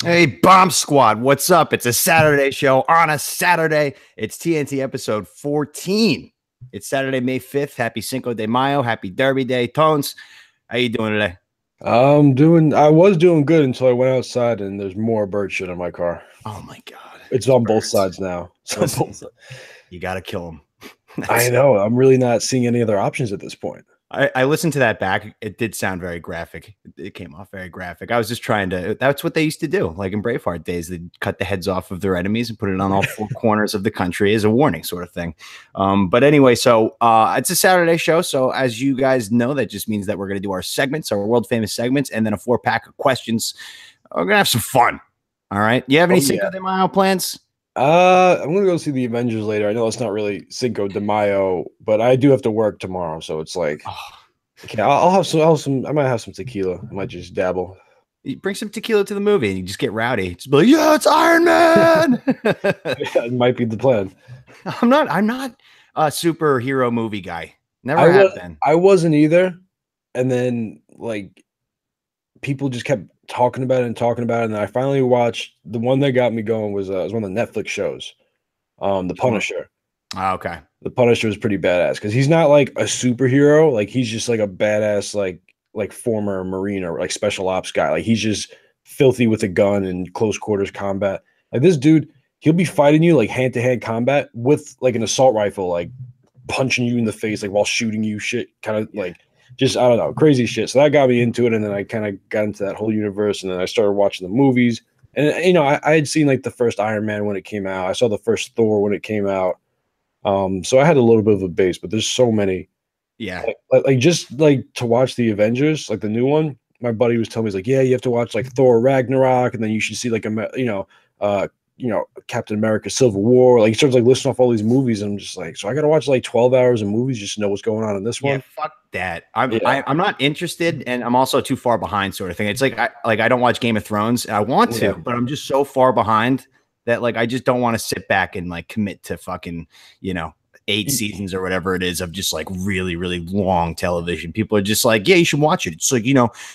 Hey, Bomb Squad, what's up? It's a Saturday show on a Saturday. It's TNT episode 14. It's Saturday, May 5th. Happy Cinco de Mayo. Happy Derby Day. Tones, how you doing today? I was doing good until I went outside and there's more bird shit in my car. Oh, my God. It's on both sides now. Listen, you got to kill them. I know. I'm really not seeing any other options at this point. I listened to that back. It did sound very graphic. It came off very graphic. I was just trying to, that's what they used to do. Like in Braveheart days, they'd cut the heads off of their enemies and put it on all four corners of the country as a warning sort of thing. But anyway, so it's a Saturday show. So as you guys know, that just means that we're going to do our segments, our world famous segments, and then a 4-pack of questions. We're going to have some fun. All right. You have any Cinco de Mayo plans? I'm gonna go see the Avengers later. I know it's not really Cinco de Mayo, but I do have to work tomorrow, so it's like, okay, I'll have some. I might have some tequila. I might just dabble. You bring some tequila to the movie and you just get rowdy. Just be like, yeah, it's Iron Man. Yeah, it might be the plan. I'm not a superhero movie guy. Never have been. I wasn't either. And then like people just kept talking about it, and I finally watched the one that got me going was one of the Netflix shows, The Punisher. Oh, okay. The Punisher is pretty badass because he's not like a superhero, like he's just like a badass like former Marine or like special ops guy. Like he's just filthy with a gun and close quarters combat. Like this dude, he'll be fighting you like hand-to-hand combat with like an assault rifle, like punching you in the face like while shooting you shit, kind of like just, I don't know, crazy shit. So that got me into it. And then I kind of got into that whole universe. And then I started watching the movies. And, you know, I had seen like the first Iron Man when it came out. I saw the first Thor when it came out. So I had a little bit of a base, but there's so many. Yeah. Like just like to watch the Avengers, like the new one, my buddy was telling me, he's like, yeah, you have to watch like Thor Ragnarok. And then you should see like, Captain America Civil War. Like he starts like listing off all these movies, and I'm just like, so I gotta watch like 12 hours of movies just to know what's going on in this one. Yeah, fuck that. I'm not interested, and I'm also too far behind, sort of thing. It's like I don't watch Game of Thrones. I want to, but I'm just so far behind that like I just don't want to sit back and like commit to fucking 8 seasons or whatever it is of just like really, really long television. People are just like, yeah, you should watch it. It's like,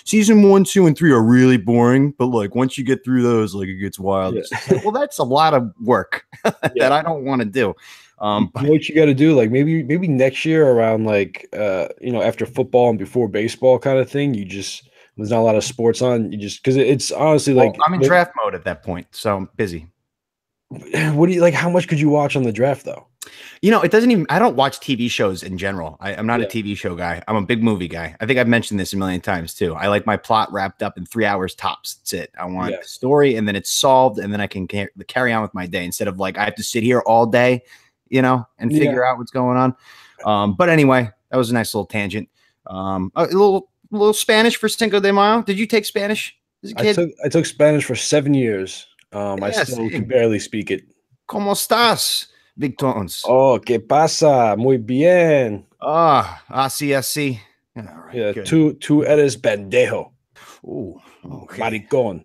season 1, 2, and 3 are really boring, but like once you get through those, like it gets wild. Yeah. Like, well, that's a lot of work that I don't want to do. But what you got to do, like maybe next year around like after football and before baseball kind of thing, there's not a lot of sports on. You just, because it's honestly like I'm in draft mode at that point, so I'm busy. What do you like? How much could you watch on the draft though? It doesn't even, I don't watch TV shows in general. I'm not a TV show guy. I'm a big movie guy. I think I've mentioned this a million times too. I like my plot wrapped up in 3 hours tops. That's it. I want the story and then it's solved and then I can carry on with my day instead of like, I have to sit here all day, and figure out what's going on. But anyway, that was a nice little tangent. A little Spanish for Cinco de Mayo. Did you take Spanish as a kid? I took Spanish for 7 years. I still can barely speak it. ¿Cómo estás? Big Tones. Oh, ¿qué pasa? Muy bien. Así. All right, yeah, tú eres pendejo. Ooh, okay. Maricón.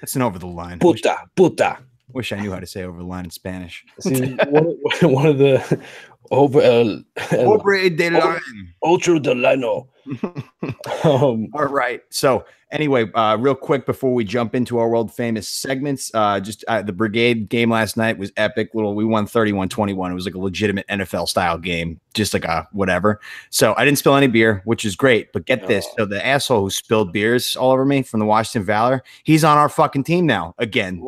That's an over the line. Puta. Wish I knew how to say over the line in Spanish. See, one of the over de line. Ultra de lino. All right. So anyway, real quick before we jump into our world famous segments, the Brigade game last night was epic. We won 31-21. It was like a legitimate NFL style game, just like a whatever. So I didn't spill any beer, which is great. But get this. So the asshole who spilled beers all over me from the Washington Valor, he's on our fucking team now again.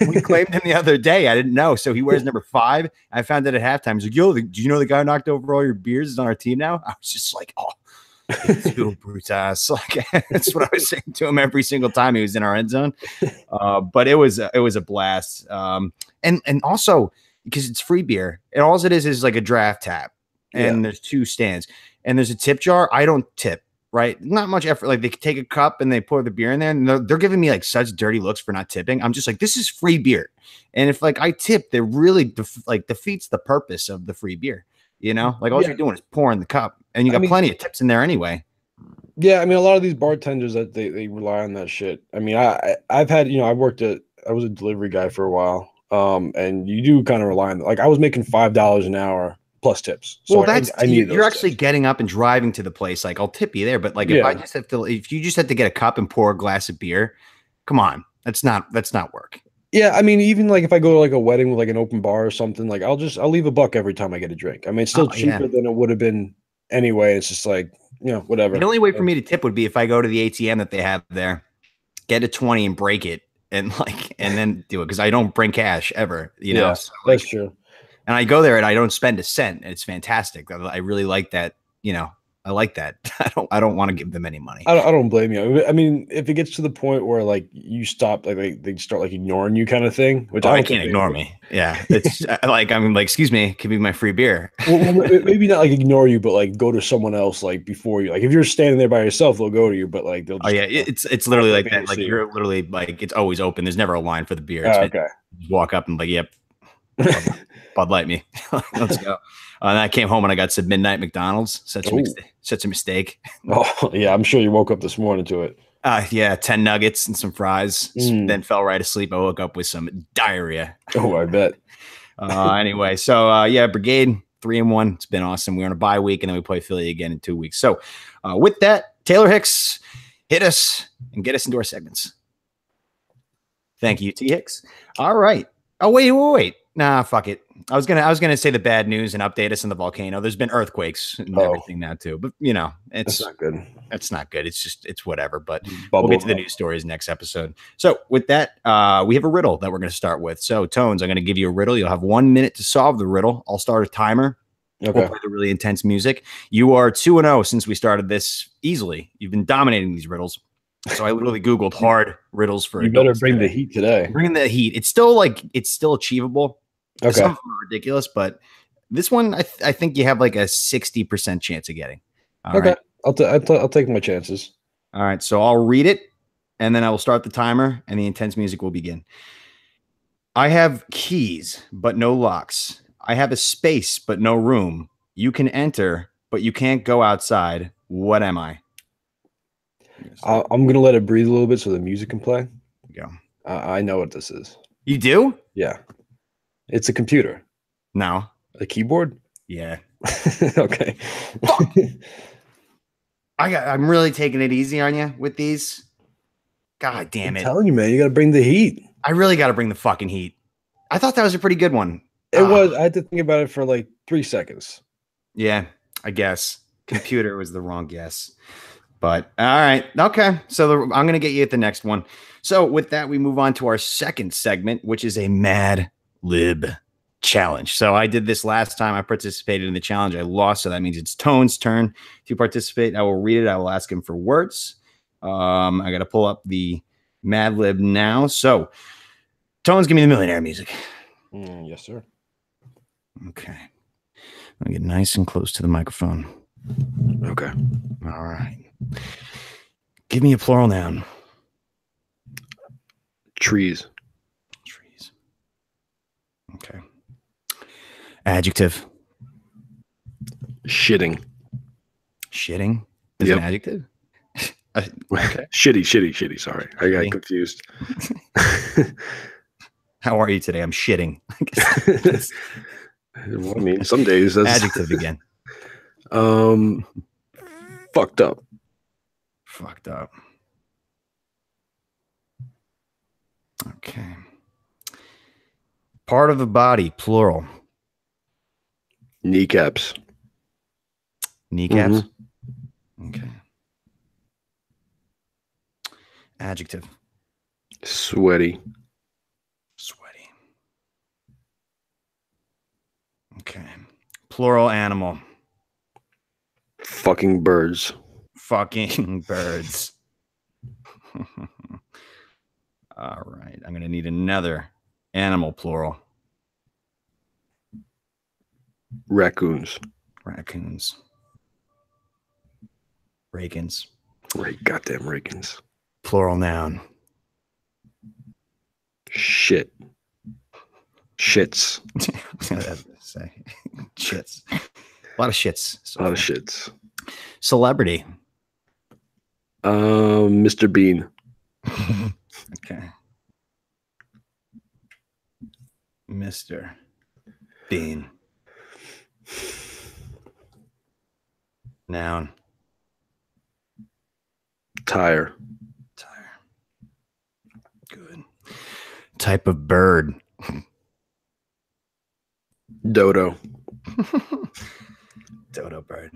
We claimed him the other day. I didn't know. So he wears number 5. I found it at halftime. He's like, yo, do you know the guy who knocked over all your beers is on our team now? I was just like, oh. Too brutas. Like that's what I was saying to him every single time he was in our end zone. But it was a blast. And also because it's free beer, and all it is like a draft tab, and there's 2 stands, and there's a tip jar. I don't tip, right? Not much effort. Like they take a cup and they pour the beer in there, and they're giving me like such dirty looks for not tipping. I'm just like, this is free beer, and if like I tip, they really defeats the purpose of the free beer. Like all you're doing is pouring the cup, and you got plenty of tips in there anyway. Yeah, I mean, a lot of these bartenders that they rely on that shit. I mean, I've had, I was a delivery guy for a while, and you do kind of rely on, like I was making $5 an hour plus tips. So well, you're actually tips. Getting up and driving to the place. Like I'll tip you there, but like if you just had to get a cup and pour a glass of beer, come on. That's not work. Yeah, I mean, even like if I go to like a wedding with like an open bar or something, like I'll leave $1 every time I get a drink. I mean, it's still cheaper than it would have been anyway. It's just like, whatever. The only way for me to tip would be if I go to the ATM that they have there, get a 20 and break it and then do it. Cause I don't bring cash ever, know? So, that's true. And I go there and I don't spend a cent. It's fantastic. I really like that, I like that. I don't want to give them any money. I don't blame you. I mean, if it gets to the point where like you stop, like they start like ignoring you, kind of thing, which I can't ignore me. Yeah, it's like I'm like, excuse me, give me my free beer. Well, maybe not like ignore you, but like go to someone else like before you. Like if you're standing there by yourself, they'll go to you, but like they'll. Just, it's literally like that. Like you're literally like it's always open. There's never a line for the beer. Okay. Walk up and like, yep, Bud Light me. Let's go. And I came home and I got some midnight McDonald's. Such a mistake. Oh yeah, I'm sure you woke up this morning to it. 10 nuggets and some fries. Then fell right asleep. I woke up with some diarrhea. Oh, I bet. Anyway, so Brigade 3-1. It's been awesome. We're on a bye week and then we play Philly again in 2 weeks. So with that, Taylor Hicks, hit us and get us into our segments. Thank you, T Hicks. All right. Oh, wait. Nah, fuck it. I was gonna say the bad news and update us on the volcano. There's been earthquakes and everything now too, but it's not good. It's not good. It's whatever. But we'll get to the news stories next episode. So with that, we have a riddle that we're going to start with. So Tones, I'm going to give you a riddle. You'll have 1 minute to solve the riddle. I'll start a timer. Okay. We'll play the really intense music. You are 2-0 since we started this easily. You've been dominating these riddles. So I literally Googled hard riddles for. You better bring the heat today. Bring the heat. It's still achievable. Okay. Some of them are ridiculous, but this one I think you have like a 60% chance of getting. All right. I'll take my chances. All right, so I'll read it, and then I will start the timer, and the intense music will begin. I have keys, but no locks. I have a space, but no room. You can enter, but you can't go outside. What am I? I'm gonna let it breathe a little bit so the music can play. Go. I know what this is. You do? Yeah. It's a computer. No. A keyboard? Yeah. Okay. I'm really taking it easy on you with these. God damn it. I'm telling you, man, you got to bring the heat. I really got to bring the fucking heat. I thought that was a pretty good one. It was. I had to think about it for like 3 seconds. Yeah, I guess. Computer was the wrong guess. But all right. Okay. So I'm going to get you at the next one. So with that, we move on to our second segment, which is a Mad Lib challenge. So I did this last time. I participated in the challenge. I lost. So that means it's Tone's turn to participate. I will read it. I will ask him for words. I got to pull up the Mad Lib now. So Tone's, give me the millionaire music. Yes, sir. Okay. I'll get nice and close to the microphone. Okay. All right. Give me a plural noun. Trees. Trees. Okay. Adjective. Shitting. Shitting is an adjective? Okay. Shitty. Sorry. I got confused. How are you today? I'm shitting. Well, I mean, some days that's adjective again. Fucked up. Fucked up. Okay. Part of the body, plural. Kneecaps. Kneecaps? Okay. Adjective. Sweaty. Sweaty. Okay. Plural animal. Fucking birds. Fucking birds. All right. I'm going to need another animal plural. Raccoons. Raccoons. Rakins. Right, goddamn rakins. Plural noun. Shit. Shits. Say shits. A lot of shits. A lot of shits. Celebrity. Mr. Bean. Okay. Mr. Bean. Noun. Tire. Tire. Good. type of bird? Dodo. Dodo bird.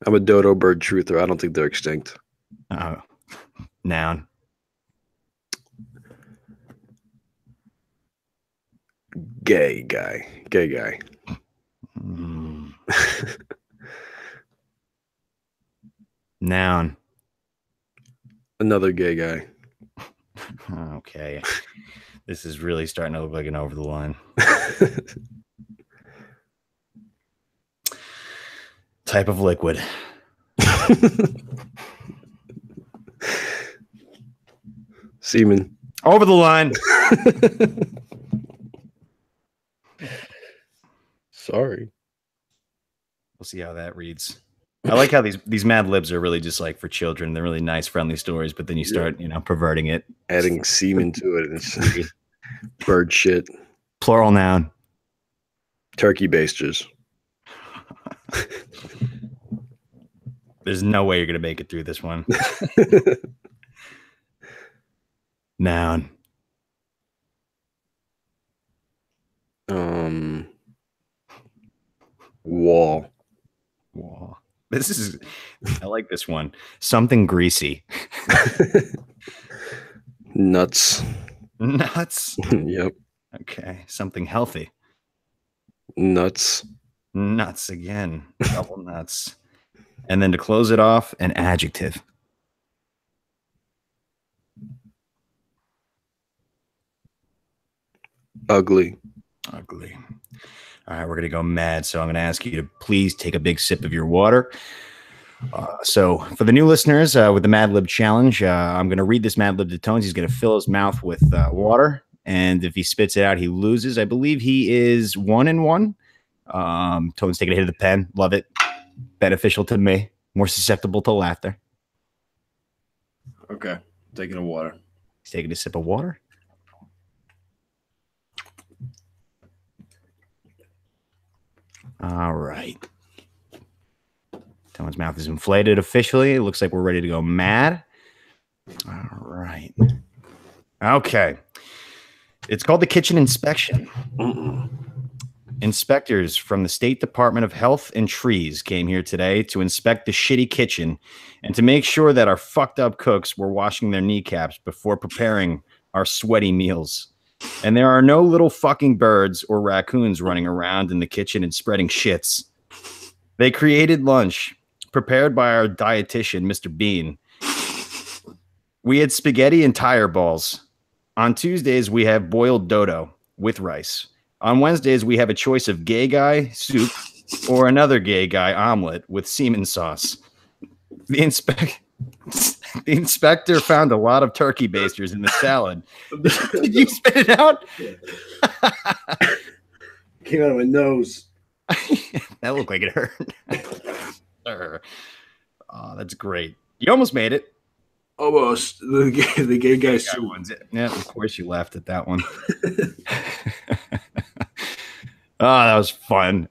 I'm a dodo bird truther. I don't think they're extinct. Oh, noun. Gay guy. Gay guy. Noun. Another gay guy. Okay. This is really starting to look like an over the line. Type of liquid. Semen. Over the line. Sorry. We'll see how that reads. I like how these Mad Libs are really just like for children. They're really nice, friendly stories, but then you start, perverting it. Adding semen to it. It's bird shit. Plural noun. Turkey basters. There's no way you're going to make it through this one. Noun. Wall. I like this one. Something greasy. Nuts. Nuts. Yep. Okay. Something healthy. Nuts. Nuts again. Double nuts. And then to close it off, an adjective. Ugly. Ugly. All right, we're going to go mad. So I'm going to ask you to please take a big sip of your water. So for the new listeners with the Mad Lib challenge, I'm going to read this Mad Lib to Tones. He's going to fill his mouth with water. And if he spits it out, he loses. I believe he is 1-1. Tones taking a hit of the pen. Love it. Beneficial to me. More susceptible to laughter. Okay. Taking a water. He's taking a sip of water. All right. Tone's mouth is inflated officially. It looks like we're ready to go mad. All right. Okay. It's called the kitchen inspection. Inspectors from the State Department of Health and Trees came here today to inspect the shitty kitchen and to make sure that our fucked up cooks were washing their kneecaps before preparing our sweaty meals. And there are no little fucking birds or raccoons running around in the kitchen and spreading shits. They created lunch prepared by our dietitian, Mr. Bean. We had spaghetti and tire balls. On Tuesdays, we have boiled dodo with rice. On Wednesdays, we have a choice of gay guy soup or another gay guy omelet with semen sauce. The inspector found a lot of turkey basters in the salad. Did you spit it out? Came out of my nose. That looked like it hurt. Oh, that's great. You almost made it. Almost. The gay guy soup. Yeah, of course you laughed at that one. Oh, that was fun.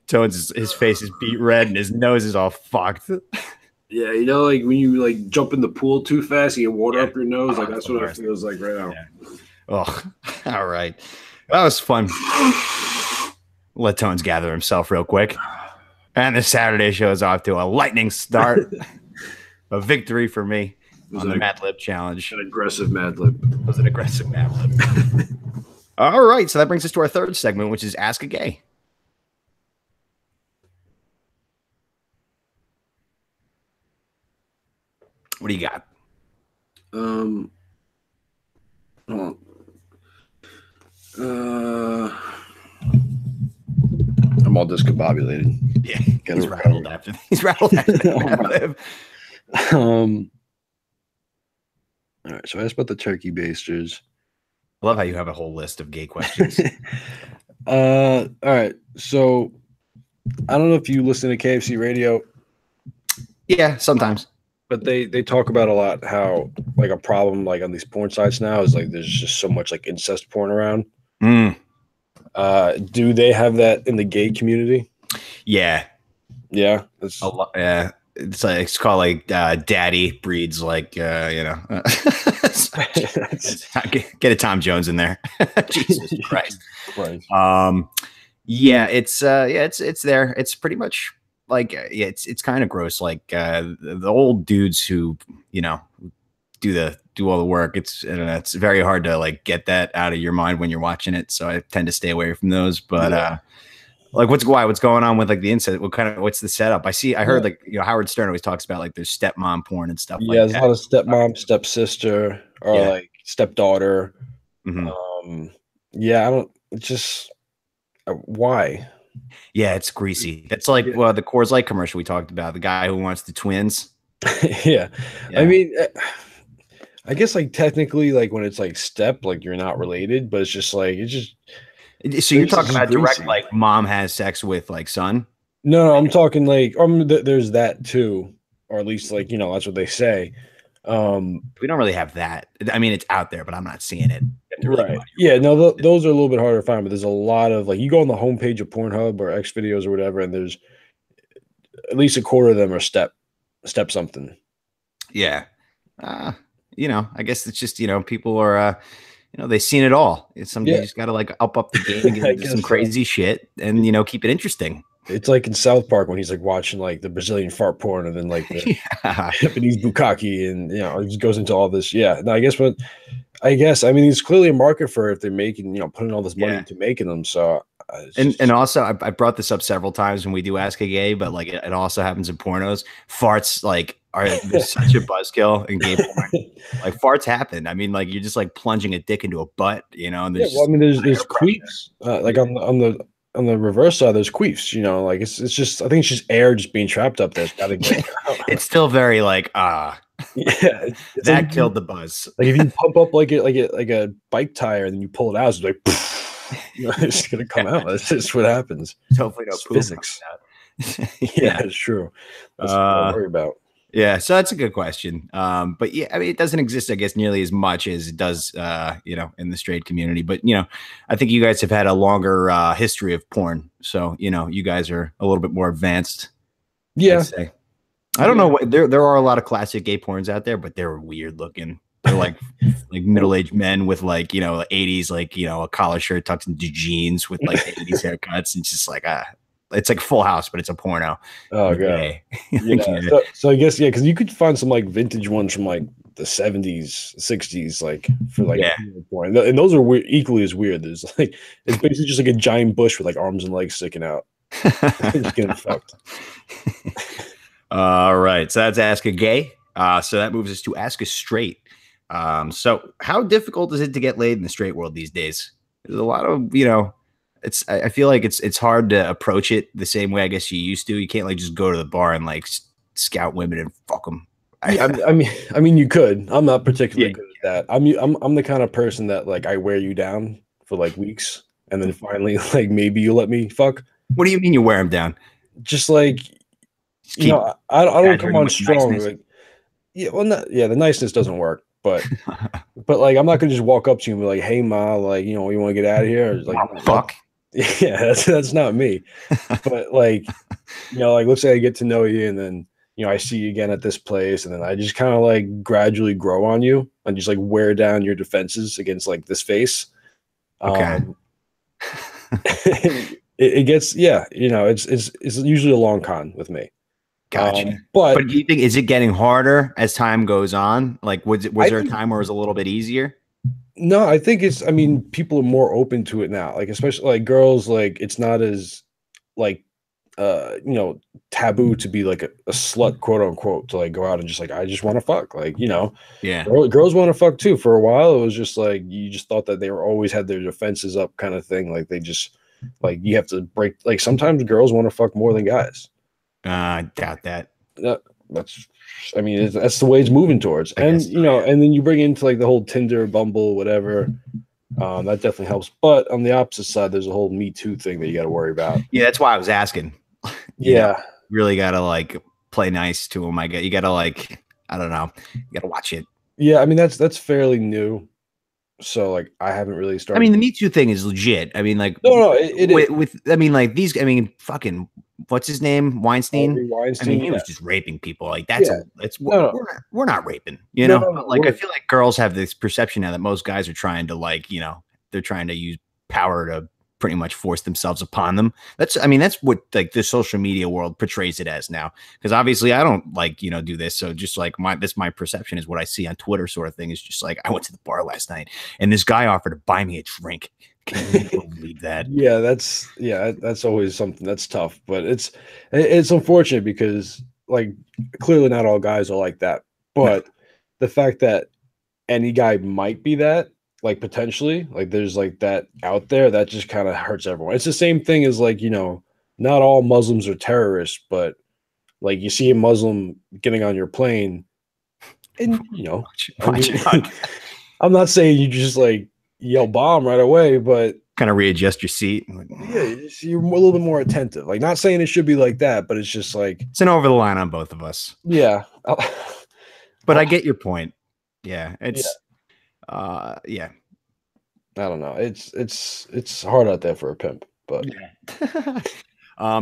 Tones, his face is beet red and his nose is all fucked. Yeah, like when you jump in the pool too fast, you get water up your nose. That's what it feels like right now. Yeah. Oh, all right. That was fun. Let Tones gather himself real quick. And the Saturday show is off to a lightning start. A victory for me on the Mad Lib challenge. An aggressive Mad Lib. It was an aggressive Mad Lib. All right, so that brings us to our third segment, which is Ask a Gay. What do you got? I'm all discombobulated. Yeah, he's rattled after that. All right, so I asked about the turkey basters. I love how you have a whole list of gay questions. All right, so I don't know if you listen to KFC radio. Yeah, sometimes. But they talk about a lot how a problem on these porn sites now is there's just so much incest porn around. Do they have that in the gay community? Yeah. Yeah. A lot. Yeah. it's called like Daddy Breeds, like get a Tom Jones in there. Jesus Christ. Yeah, it's there. It's pretty much like it's kind of gross. Like the old dudes who do all the work. It's very hard to like get that out of your mind when you're watching it. So I tend to stay away from those. But like what's going on with like the incident? What's the setup? I heard like Howard Stern always talks about like there's stepmom porn and stuff like that. Yeah, there's a lot of stepmom, stepsister, or like stepdaughter. Yeah, I don't just why. Yeah, it's greasy. That's like the Coors Light commercial we talked about. The guy who wants the twins. Yeah. I mean, I guess like technically, like when it's like step, like you're not related, but it's just like So you're talking about direct, like mom has sex with like son? No, I'm talking like there's that too, or at least like that's what they say. We don't really have that. I mean, it's out there, but I'm not seeing it. Right. Yeah. No, those are a little bit harder to find, but there's a lot of like you go on the homepage of Pornhub or X videos or whatever, and there's at least a quarter of them are step something. Yeah. I guess it's just people are they've seen it all. You just got to like up the game and get into some crazy shit and keep it interesting. It's like in South Park when he's like watching like the Brazilian fart porn and then like the Japanese bukkake and it just goes into all this. Yeah. No, I guess I mean there's clearly a market for if they're making putting all this money into making them. So and also I brought this up several times when we do Ask a Gay, but like it also happens in pornos. Farts like are such a buzzkill in gay porn. Like farts happen. I mean, like you're just like plunging a dick into a butt, and there's I mean there's queefs like on the reverse side, there's queefs, like it's just I think it's just air just being trapped up there. It's gotta get out. It's still very like yeah, that like, killed the buzz. Like if you pump up like a bike tire and then you pull it out, it's like it's gonna come out. That's just what happens. Hopefully no physics. Yeah, it's true. That's what I worry about. Yeah, so that's a good question. But yeah, I mean, it doesn't exist, I guess, nearly as much as it does, in the straight community. But I think you guys have had a longer history of porn, so you guys are a little bit more advanced. Yeah, I don't know what there are a lot of classic gay porns out there, but they're weird looking. They're like middle-aged men with like 80s like a collar shirt tucked into jeans with like 80s haircuts, and just like it's like Full House, but it's a porno. Oh god. Yeah. So I guess because you could find some like vintage ones from like the 70s, 60s, like for like porn, and those are equally as weird. There's like it's basically just like a giant bush with like arms and legs sticking out. Just getting fucked. All right, so that's Ask a Gay. So that moves us to Ask a Straight. So how difficult is it to get laid in the straight world these days? There's a lot of I feel like it's hard to approach it the same way I guess you used to. You can't like just go to the bar and like scout women and fuck them. I mean, you could. I'm not particularly good at that. I'm the kind of person that like I wear you down for like weeks, and then finally like maybe you let me fuck. What do you mean you wear them down? Just like I don't come on strong. Like, the niceness doesn't work, but like I'm not gonna just walk up to you and be like, "Hey, ma, like you want to get out of here?" Like fuck. Yeah, that's not me. But like, like let's say I get to know you and then, I see you again at this place and then I just kind of like gradually grow on you and just like wear down your defenses against like this face. Okay. It gets, it's usually a long con with me. Gotcha. But do you think, is it getting harder as time goes on? Like, was there a time where it was a little bit easier? No, I think people are more open to it now. Like, especially like girls, like it's not as like, taboo to be like a slut, quote unquote, to like go out and just like, I just want to fuck. Like, yeah, girls want to fuck too. For a while, it was just like, you just thought that they were always had their defenses up kind of thing. Like they just like, you have to break, like sometimes girls want to fuck more than guys. I doubt that. That's the way it's moving towards. And and then you bring into like the whole Tinder, Bumble, whatever. That definitely helps. But on the opposite side, there's a whole Me Too thing that you got to worry about. Yeah, that's why I was asking. Really got to like play nice to them. You got to like, I don't know, you got to watch it. Yeah, I mean that's fairly new. So like I haven't really I started. mean, the Me Too thing is legit. I mean, like No, it is. with I mean, like these. I mean, fucking what's his name, Weinstein. Harvey I mean, Weinstein. he Yeah, was just raping people. Like yeah. that's No, no, we're not raping, you no, know. no, But no. like, I feel like girls have this perception now that most guys are trying to like, they're trying to use power to pretty much force themselves upon them. I mean, that's what like the social media world portrays it as now. Because obviously, I don't like do this. So just like my perception is what I see on Twitter, sort of thing. Is just like I went to the bar last night and this guy offered to buy me a drink. Can you believe that? Yeah, that's always something that's tough, but it's unfortunate because like clearly not all guys are like that. No. But the fact that any guy might be that, like potentially, like there's like that out there, that just kind of hurts everyone. It's the same thing as like, not all Muslims are terrorists, but like you see a Muslim getting on your plane and I mean, I'm not saying you just like yell bomb right away, but kind of readjust your seat. yeah, you're a little bit more attentive. Like, not saying it should be like that, but it's just like it's an over the line on both of us. Yeah, but I get your point. Yeah, it's yeah. I don't know. It's hard out there for a pimp, but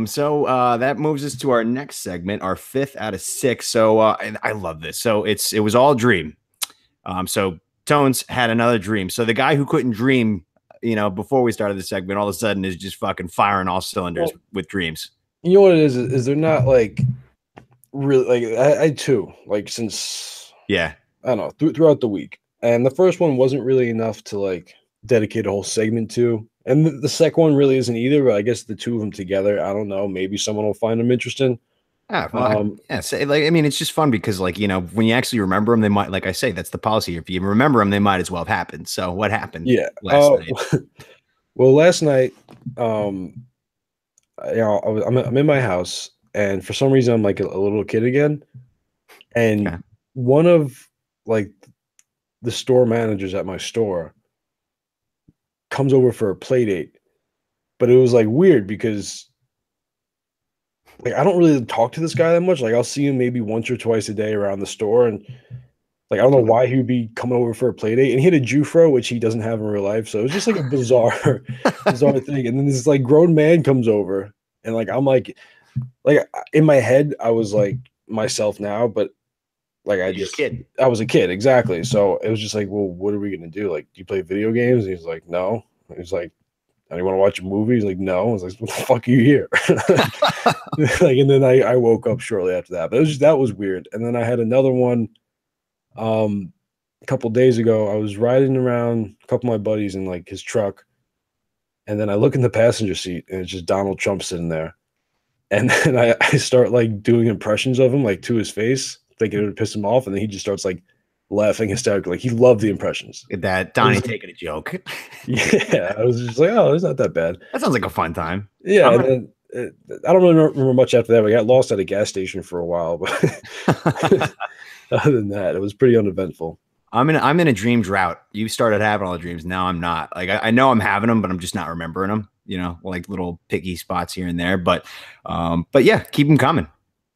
so that moves us to our next segment, our 5th out of 6. So and I love this. So it was all dream. So Tones had another dream. So the guy who couldn't dream, before we started the segment, all of a sudden is just fucking firing all cylinders with dreams. You know what it is they're not like really like I too like since I don't know throughout the week, and the first one wasn't really enough to like dedicate a whole segment to, and the second one really isn't either. But I guess the two of them together, I don't know, maybe someone will find them interesting. So, like, I mean, it's just fun because, like, when you actually remember them, they might, like I say, that's the policy. If you remember them, they might as well have happened. So, what happened? Last night? Well, last night, I'm in my house, and for some reason, I'm like a little kid again, and one of like the store managers at my store comes over for a play date, but it was like weird because like I don't really talk to this guy that much. Like I'll see him maybe once or twice a day around the store, and like I don't know why he would be coming over for a play date. And he had a Jufro, which he doesn't have in real life, so it was just like a bizarre, bizarre thing. And then this like grown man comes over, and like I'm like in my head I was like myself now, but like I was a kid exactly. So it was just like, well, what are we gonna do? Like, do you play video games? And he's like, no. He's like, do you want to watch a movie? He's like, no. I was like, what the fuck are you here? Like, and then I woke up shortly after that. But it was that was weird. And then I had another one a couple days ago. I was riding around a couple of my buddies in like his truck, and then I look in the passenger seat and it's just Donald Trump sitting there. And then I start like doing impressions of him, like to his face, thinking it would piss him off, and then he just starts like laughing hysterically. Like he loved the impressions. That Donnie taking a joke. Yeah, I was just like, oh, it's not that bad. That sounds like a fun time. Yeah, and then I don't really remember much after that. We got lost at a gas station for a while, but other than that, it was pretty uneventful. I'm in a dream drought. You started having all the dreams. Now I'm not. Like I know I'm having them, but I'm just not remembering them. Like little picky spots here and there. But yeah, keep them coming.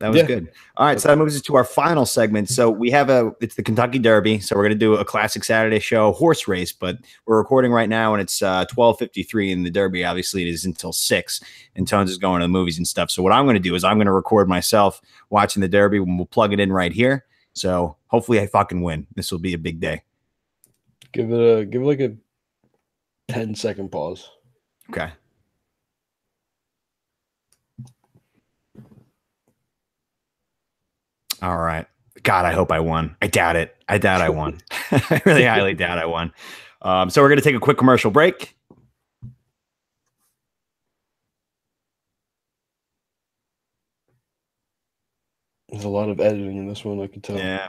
That was good. All right, so that moves us to our final segment. So we have it's the Kentucky Derby. So we're gonna do a classic Saturday show horse race, but we're recording right now and it's 12:53 in the Derby. Obviously, it is until 6, and Tones is going to the movies and stuff. So what I'm gonna do is I'm gonna record myself watching the Derby, and we'll plug it in right here. So hopefully I fucking win. This will be a big day. Give it like a 10-second pause. Okay. All right. God, I hope I won. I doubt it. I doubt I won. I really highly doubt I won. So we're going to take a quick commercial break. There's a lot of editing in this one, I can tell. Yeah.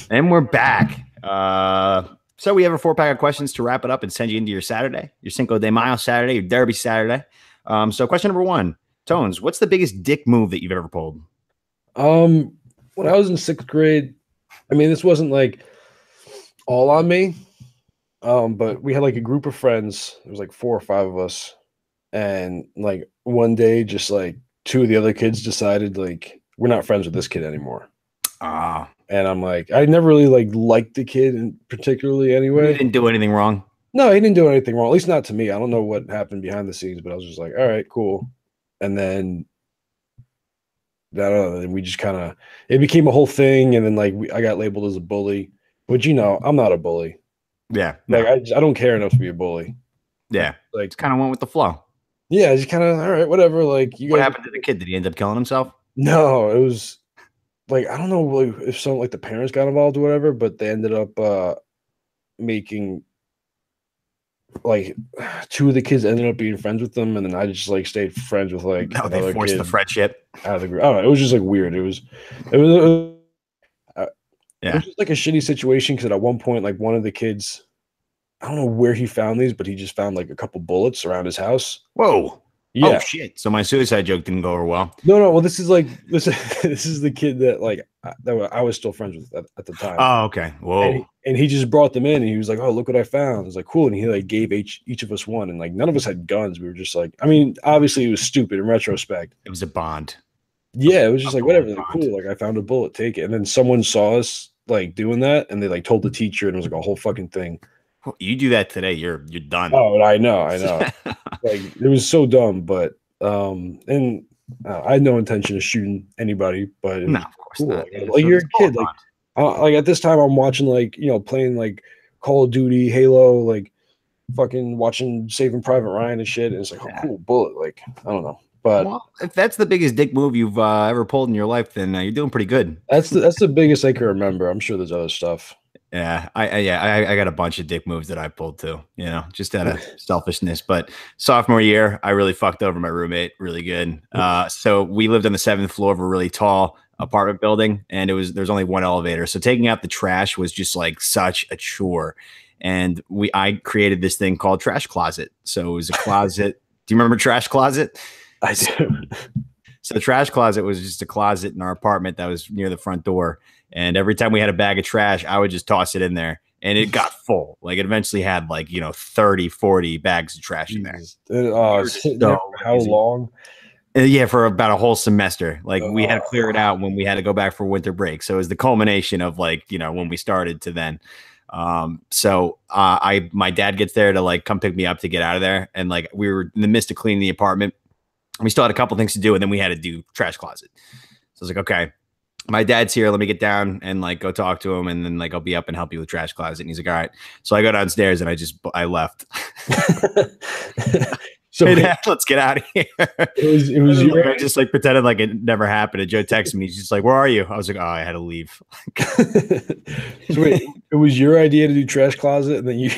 And we're back. So we have a 4-pack of questions to wrap it up and send you into your Saturday, your Cinco de Mayo Saturday, your Derby Saturday. So question number 1, Tones, what's the biggest dick move that you've ever pulled? When I was in 6th grade, I mean, this wasn't like all on me, but we had like a group of friends. There was like 4 or 5 of us, and like one day, just like 2 of the other kids decided like we're not friends with this kid anymore. Ah, And I'm like, I never really liked the kid in particularly he anyway. didn't do anything wrong. No, he didn't do anything wrong, at least not to me. I don't know what happened behind the scenes, but I was just like, all right, cool. And then and we just kind of it became a whole thing, and then I got labeled as a bully, which I'm not a bully. Yeah, Like no. I don't care enough to be a bully. Yeah, Like it's kind of went with the flow. yeah, I just kind of all right, whatever. Like you What guys, happened to the kid? Did he end up killing himself? no, it was like I don't know if some like the parents got involved or whatever, but they ended up making like two of the kids ended up being friends with them, and then I just like stayed friends with like No, they another forced kid the friendship. out of the group. I don't know. It was just like weird. Uh, it Yeah. was just like a shitty situation because at one point, like one of the kids, I don't know where he found these, but he just found like a couple bullets around his house. Whoa. Oh Yeah. shit. So my suicide joke didn't go over well. No. Well, this is like this. This is the kid that I was still friends with at the time. Oh, okay. Whoa. And he just brought them in, and he was like, "Oh, look what I found." I was like, "Cool." And he like gave each of us one, and like none of us had guns. We were just like, I mean, obviously it was stupid in retrospect. It was a bond. Yeah, it was just like bullet whatever, like bond. cool. Like I found a bullet, take it. And then someone saw us like doing that, and they like told the teacher, and it was like a whole fucking thing. You do that today, you're done. Oh, I know. Like it was so dumb, but and I had no intention of shooting anybody, but it No, was of course cool. not. Like you're a kid, like at this time I'm watching like playing like Call of Duty, Halo, like fucking watching Saving Private Ryan and shit, and it's like oh cool bullet, like I don't know, but well, if that's the biggest dick move you've ever pulled in your life, then you're doing pretty good. that's the biggest I can remember. I'm sure there's other stuff. Yeah, I got a bunch of dick moves that I pulled too, just out of selfishness. But sophomore year, I really fucked over my roommate really good. So we lived on the 7th floor of a really tall apartment building, and there's only one elevator. So taking out the trash was just like such a chore. And I created this thing called Trash Closet. So it was a closet. Do you remember Trash Closet? I do. So the Trash Closet was just a closet in our apartment that was near the front door. And every time we had a bag of trash, I would just toss it in there, and it got full. Like it eventually had 30, 40 bags of trash in there. How long? Yeah, for about a whole semester. Like we had to clear it out when we had to go back for winter break. So it was the culmination of when we started to then. My dad gets there to come pick me up to get out of there, and we were in the midst of cleaning the apartment. We still had a couple things to do, and then we had to do Trash Closet. So I was like, okay, my dad's here. Let me get down and go talk to him, and then I'll be up and help you with Trash Closet. And he's like, all right. So I go downstairs and I left. So hey, Dad, let's get out of here. It was I just pretended like it never happened. And Joe texted me. He's just like, where are you? I was like, oh, I had to leave. So wait, it was your idea to do Trash Closet, and then you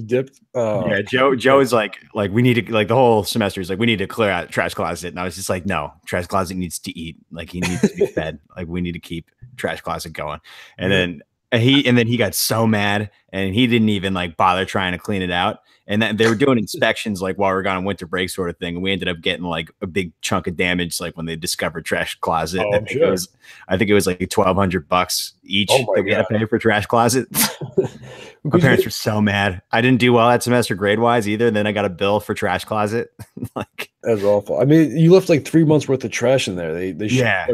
dipped. Yeah, Joe is like we need to the whole semester is we need to clear out Trash Closet, and I was just like, no, Trash Closet needs to eat. He needs to be fed. We need to keep Trash Closet going. And then he got so mad, and he didn't even bother trying to clean it out. And that they were doing inspections while we were gone on winter break sort of thing. And we ended up getting a big chunk of damage when they discovered Trash Closet. Oh, I think it was $1,200 each that we had to pay for Trash Closet. My parents were so mad. I didn't do well that semester grade wise either. And then I got a bill for Trash Closet. That's awful. I mean, you left 3 months worth of trash in there. They trash.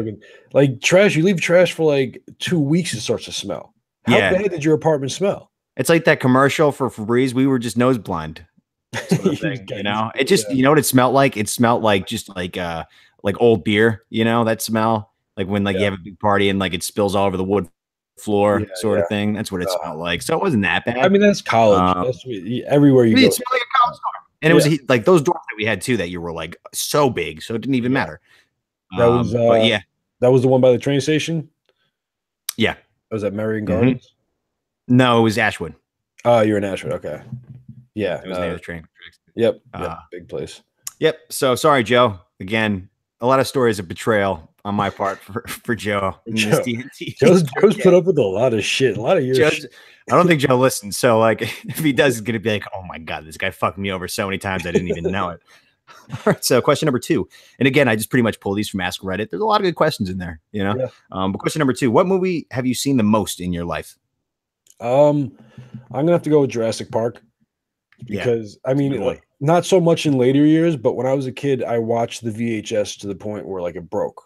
You leave trash for 2 weeks, it starts to smell. How bad did your apartment smell? It's like that commercial for Febreze. We were just nose blind. Sort of thing, it just, you know what it smelled like? It smelled like old beer, that smell, when you have a big party and it spills all over the wood floor sort of thing. That's what it smelled like. So it wasn't that bad. I mean, that's college. That's everywhere you go. It smelled like a college dorm. And it was those dorms that we had too that you were so big. So it didn't even matter. That was, that was the one by the train station. Yeah. Was that Marion Gardens? No, it was Ashwood. Oh, you're in Ashwood. Okay. Yeah. It was near the train. Yep. Big place. Yep. So sorry, Joe. Again, a lot of stories of betrayal on my part for Joe. Joe's put up with a lot of shit. A lot of your shit. I don't think Joe listens. So if he does, he's going to be like, oh my God, this guy fucked me over so many times I didn't even know it. All right, so question number 2. And again, I just pretty much pull these from Ask Reddit. There's a lot of good questions in there, But question number 2, what movie have you seen the most in your life? I'm gonna have to go with Jurassic Park because I mean, not so much in later years, but when I was a kid, I watched the VHS to the point where it broke.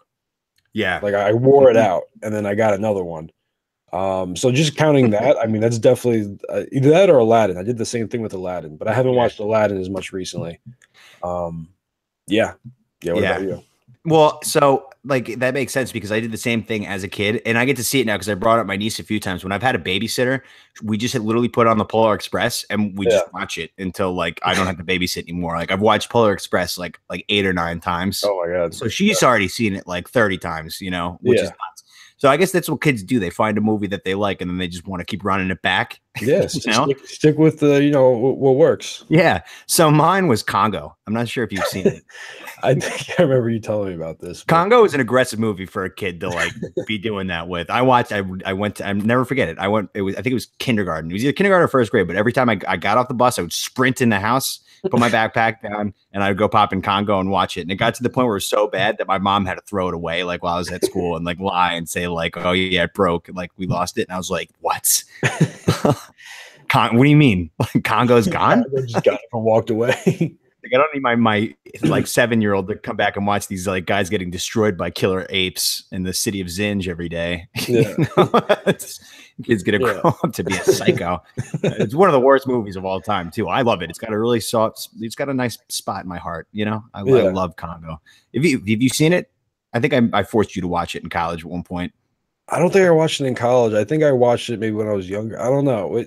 Yeah. Like I wore it out, and then I got another one. So just counting that, I mean, that's definitely either that or Aladdin. I did the same thing with Aladdin, but I haven't watched Aladdin as much recently. Yeah. What about you? Well, so like that makes sense because I did the same thing as a kid, and I get to see it now because I brought up my niece a few times. When I've had a babysitter, we just had literally put on the Polar Express and we just watch it until like I don't have to babysit anymore. Like I've watched Polar Express like 8 or 9 times. Oh my god! So she's already seen it like 30 times, you know, which is nuts. So I guess that's what kids do. They find a movie that they like and then they just want to keep running it back. Yes, stick with the what works. Yeah. So mine was Congo. I'm not sure if you've seen it. I think I remember you telling me about this. Congo is an aggressive movie for a kid to like be doing that with. I went to, I never forget it. I think it was kindergarten. It was either kindergarten or first grade, but every time I got off the bus, I would sprint in the house, put my backpack down, and I'd go pop in Congo and watch it. And it got to the point where it was so bad that my mom had to throw it away, like while I was at school, and like lie and say like, "Oh yeah, it broke," and like we lost it. And I was like, "What? What do you mean? Like Congo's gone?" I just got up and walked away. Like, I don't need my like 7-year-old to come back and watch these like guys getting destroyed by killer apes in the city of Zinj every day. Yeah. Kid's gonna grow up to be a psycho. It's one of the worst movies of all time too. I love it. It's got a really soft. It's got a nice spot in my heart. You know, I love Congo. Have you seen it? I think I forced you to watch it in college at one point. I don't think I watched it in college. I think I watched it maybe when I was younger. I don't know.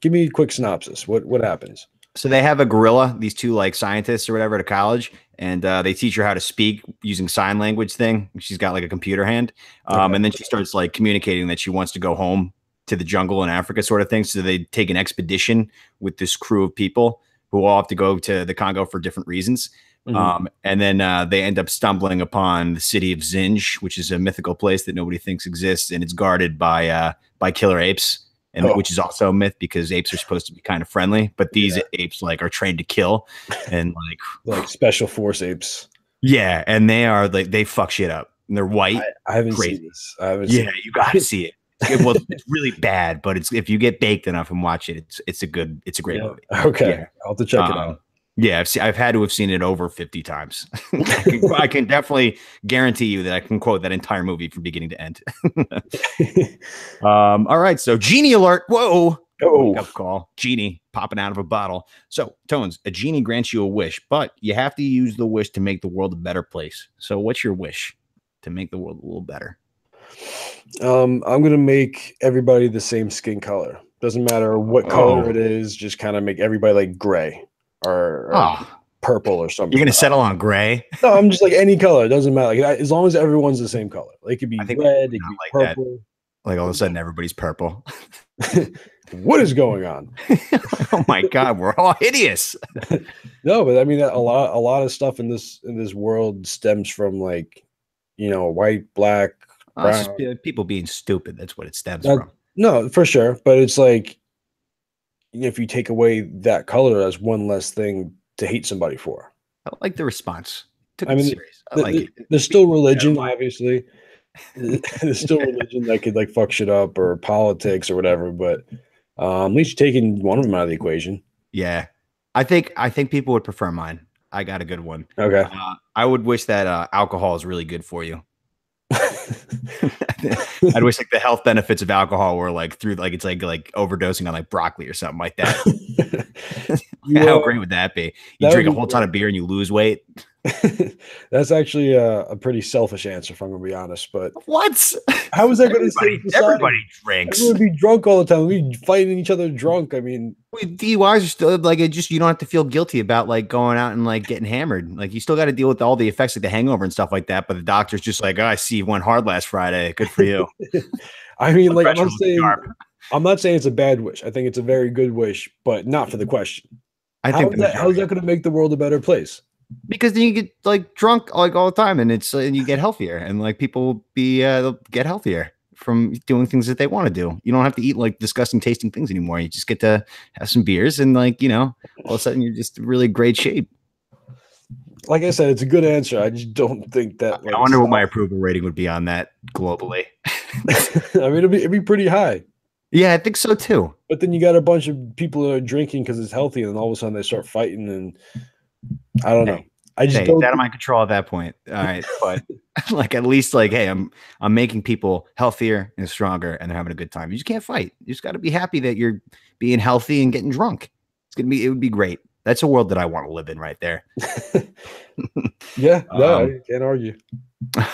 Give me a quick synopsis. What happens? So they have a gorilla, these two like scientists or whatever at a college, and they teach her how to speak using sign language thing. She's got like a computer hand. And then she starts like communicating that she wants to go home to the jungle in Africa sort of thing. So they take an expedition with this crew of people who all have to go to the Congo for different reasons. And then they end up stumbling upon the city of Zinj, which is a mythical place that nobody thinks exists. And it's guarded by killer apes. And which is also a myth because apes are supposed to be kind of friendly, but these apes like are trained to kill and like special force apes. Yeah, and they are like they fuck shit up. And they're white. I haven't seen this. You gotta see it. It's really bad, but if you get baked enough and watch it, it's a great movie. Okay, I'll have to check it out. Yeah, I've had to have seen it over 50 times. I can definitely guarantee you that I can quote that entire movie from beginning to end. All right, so genie alert. Whoa. Wake up call. Genie popping out of a bottle. So, Tones, a genie grants you a wish, but you have to use the wish to make the world a better place. So what's your wish to make the world a little better? I'm going to make everybody the same skin color. Doesn't matter what color it is, just kind of make everybody like gray. Or purple or something. You're gonna settle on gray? No, I'm just like any color. It doesn't matter. Like, as long as everyone's the same color. Like, it could be red, it could be like purple. That. Like all of a sudden everybody's purple. What is going on? Oh my god, we're all hideous. No, but I mean a lot of stuff in this world stems from like, white, black, brown. Just people being stupid. That's what it stems from. No, for sure. But it's like, if you take away that color as one less thing to hate somebody for. I like the response. I mean, I like it. There's still religion, obviously. There's still religion that could like fuck shit up, or politics or whatever, but at least you're taking one of them out of the equation. Yeah. I think people would prefer mine. I got a good one. Okay. I would wish that alcohol is really good for you. I'd wish like the health benefits of alcohol were like through like it's like overdosing on like broccoli or something like that. How great would that be? You drink a whole ton of beer and you lose weight. That's actually a pretty selfish answer, if I'm gonna be honest. But what? How is that going to save society? Everybody drinks. Everyone would be drunk all the time. We'd be fighting each other drunk. I mean, DUIs are still like you don't have to feel guilty about like going out and like getting hammered. Like you still got to deal with all the effects like the hangover and stuff like that. But the doctor's just like, I see you went hard last Friday. Good for you. I mean, like I'm not saying it's a bad wish. I think it's a very good wish, but not for the question. How's that going to make the world a better place? Because then you get like drunk like all the time, and and you get healthier, and like people they'll get healthier from doing things that they want to do. You don't have to eat like disgusting tasting things anymore. You just get to have some beers, and like all of a sudden you're just in really great shape. Like I said, it's a good answer. I just don't think that. I wonder what my approval rating would be on that globally. I mean, it'd be pretty high. Yeah, I think so too. But then you got a bunch of people that are drinking because it's healthy, and then all of a sudden they start fighting, and I don't know. I just Hey, don't. it's out of my control at that point. All right, but like at least like, hey, I'm making people healthier and stronger, and they're having a good time. You just can't fight. You just got to be happy that you're being healthy and getting drunk. It would be great. That's a world that I want to live in right there. Yeah, no, I can't argue.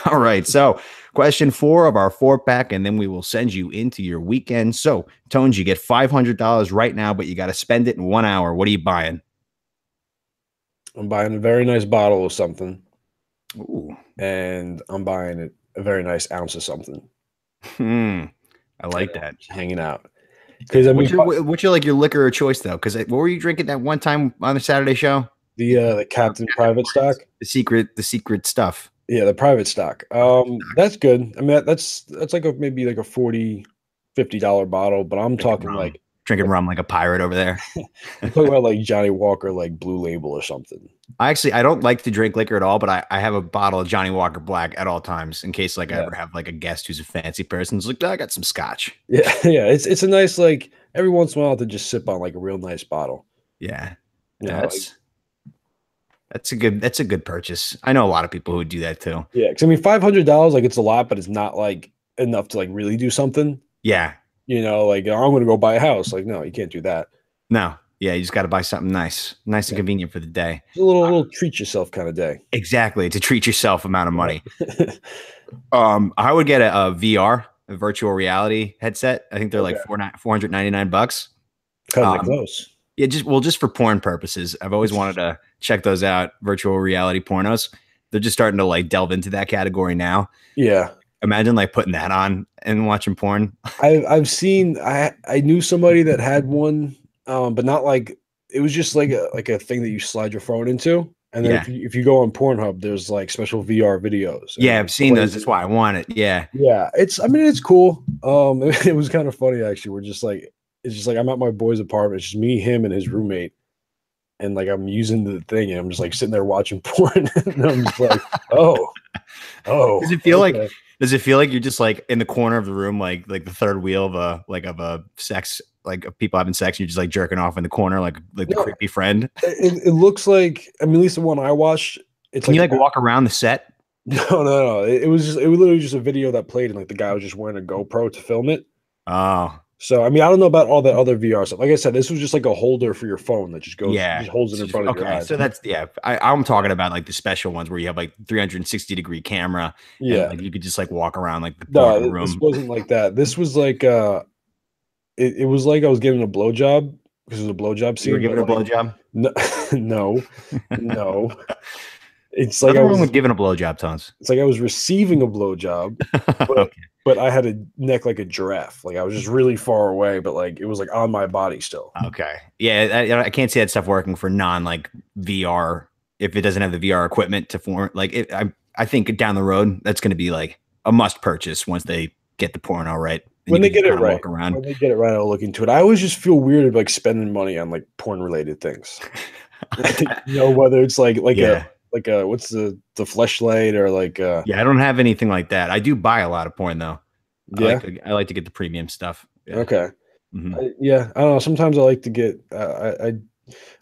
All right. So, question 4 of our 4-pack, and then we will send you into your weekend. So, Tones, you get $500 right now, but you got to spend it in 1 hour. What are you buying? I'm buying a very nice bottle of something. Ooh. And I'm buying a very nice ounce of something. I like that. Just hanging out. Because I mean, what's your like your liquor of choice though? Because what were you drinking that one time on the Saturday show? The Captain Private Stock. The secret stuff. Yeah, the private stock. That's good. I mean, that's like maybe like a $40-$50 bottle, but I'm talking like drinking rum like a pirate over there. I'm talking about like Johnny Walker, like Blue Label or something. I don't like to drink liquor at all, but I have a bottle of Johnny Walker Black at all times in case like I ever have like a guest who's a fancy person. It's like, I got some scotch. Yeah, yeah. It's a nice like every once in a while to just sip on like a real nice bottle. Yeah, yeah. That's a good purchase. I know a lot of people who would do that too. Yeah, because I mean, $500 like it's a lot, but it's not like enough to like really do something. Yeah, like I'm going to go buy a house. Like, no, you can't do that. No, yeah, you just got to buy something nice and convenient for the day. It's a little treat yourself kind of day. Exactly, to treat yourself amount of money. I would get a VR, a virtual reality headset. I think they're like $499. Kind of close. Yeah, just for porn purposes. I've always wanted to check those out. Virtual reality pornos. They're just starting to like delve into that category now. Yeah. Imagine like putting that on and watching porn. I've seen. I knew somebody that had one, but not like it was just like a thing that you slide your phone into, and then if you go on Pornhub, there's like special VR videos. Yeah, I've seen those. That's why I want it. Yeah. Yeah, I mean, it's cool. It was kind of funny actually. We're just like. It's just like I'm at my boy's apartment. It's just me, him, and his roommate. And like I'm using the thing and I'm just like sitting there watching porn. And I'm just like, oh. Does it feel like you're just like in the corner of the room, like the third wheel of a sex, like of people having sex, and you're just like jerking off in the corner, like the creepy friend? It looks like, I mean, at least the one I watched, Can you like walk around the set? No. It was literally just a video that played and like the guy was just wearing a GoPro to film it. Oh. So, I mean, I don't know about all that other VR stuff. Like I said, this was just like a holder for your phone that just goes, just holds it in front of your eyes. So that's, I'm talking about like the special ones where you have like 360-degree camera. Yeah. And, like, you could just like walk around like the room. This wasn't like that. This was like, it was like I was getting a blowjob because it was a blowjob scene. You were giving a blowjob? No. It's like I was giving a blowjob, Tons. It's like I was receiving a blowjob, but I had a neck like a giraffe. Like I was just really far away, but like it was like on my body still. Okay, yeah, I can't see that stuff working for non like VR if it doesn't have the VR equipment to form. Like I think down the road that's going to be like a must purchase once they get the porno right. When they get it right, I'll look into it. I always just feel weird like spending money on like porn related things. Whether it's like a what's the Fleshlight or like I don't have anything like that. I do buy a lot of porn though. Yeah, I like to get the premium stuff. Yeah. Okay. Mm-hmm. I don't know. Sometimes I like to get I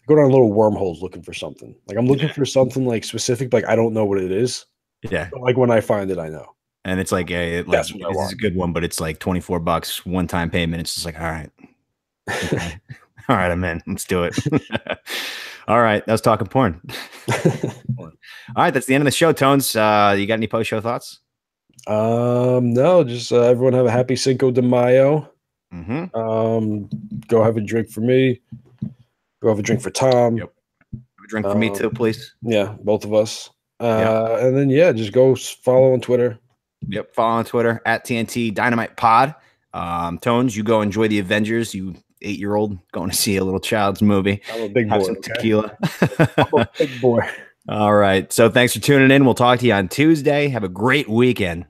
go down little wormholes looking for something. Like I'm looking for something like specific, but like I don't know what it is. Yeah. But like when I find it, I know. And it's like this is a good one, but it's like $24 one-time payment. It's just like, all right. Okay. All right, I'm in. Let's do it. All right. That was talking porn. All right. That's the end of the show, Tones. You got any post-show thoughts? No, just everyone have a happy Cinco de Mayo. Mm-hmm. Go have a drink for me. Go have a drink for Tom. Yep. Have a drink for me too, please. Yeah, both of us. And then, just go follow on Twitter. Yep. Follow on Twitter at TNT Dynamite Pod. Tones, you go enjoy the Avengers. You 8-year-old going to see a little child's movie. I'm a big boy. Have some tequila. I'm a big boy. All right. So thanks for tuning in. We'll talk to you on Tuesday. Have a great weekend.